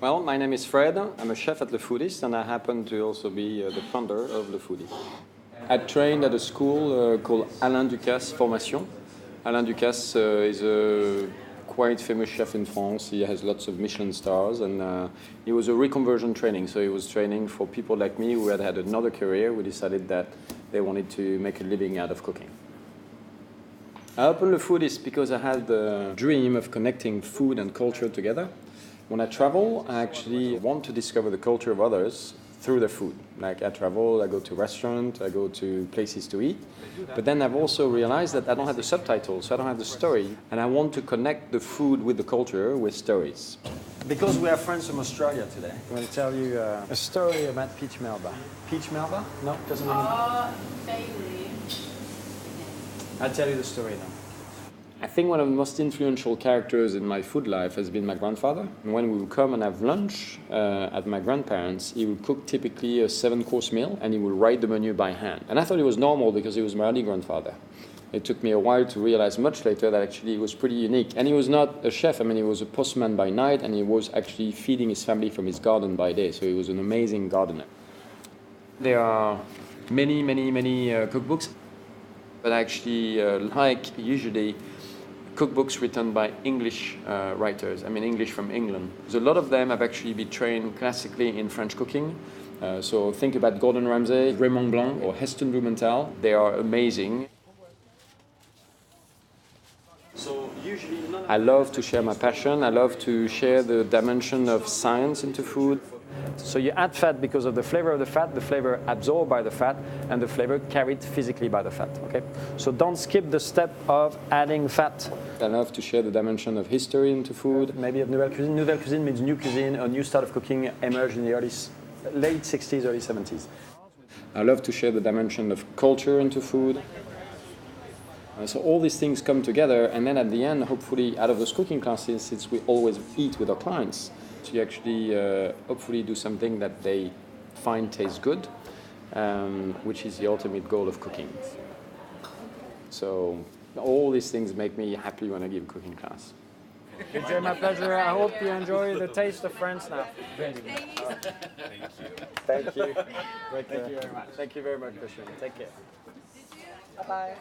Well, my name is Fred. I'm a chef at the Foodist, and I happen to also be the founder of the Foodist. I trained at a school called Alain Ducasse Formation. Alain Ducasse is a quite famous chef in France. He has lots of Michelin stars, and he was a reconversion training. So he was training for people like me who had had another career, who decided that they wanted to make a living out of cooking. I opened the Foodist because I had the dream of connecting food and culture together. When I travel, I actually want to discover the culture of others through their food. Like I travel, I go to restaurants, I go to places to eat. But then I've also realized that I don't have the subtitles, so I don't have the story. And I want to connect the food with the culture with stories. Because we have friends from Australia today, I'm going to tell you a story about Peach Melba. Peach Melba? No, doesn't ring. Vaguely. I'll tell you the story now. I think one of the most influential characters in my food life has been my grandfather. When we would come and have lunch at my grandparents', he would cook typically a 7-course meal, and he would write the menu by hand. And I thought it was normal because he was my only grandfather. It took me a while to realize much later that actually he was pretty unique. And he was not a chef. I mean, he was a postman by night, and he was actually feeding his family from his garden by day. So he was an amazing gardener. There are many cookbooks, but I actually like usually cookbooks written by English writers, I mean English from England. So a lot of them have actually been trained classically in French cooking. So think about Gordon Ramsay, Raymond Blanc, or Heston Blumenthal. They are amazing. So usually I love to share my passion. I love to share the dimension of science into food. So you add fat because of the flavor of the fat, the flavor absorbed by the fat, and the flavor carried physically by the fat, okay? So don't skip the step of adding fat. I love to share the dimension of history into food. Maybe of Nouvelle Cuisine. Nouvelle Cuisine means new cuisine, a new style of cooking emerged in the late 60s, early 70s. I love to share the dimension of culture into food. So all these things come together, and then at the end, hopefully, out of those cooking classes, since we always eat with our clients, so you actually hopefully do something that they find tastes good, which is the ultimate goal of cooking. So all these things make me happy when I give a cooking class. It's my pleasure. I hope you enjoy the taste of France now. Thank you. Thank you. Thank you very much. Thank you very much, Christian. Take care. Bye-bye.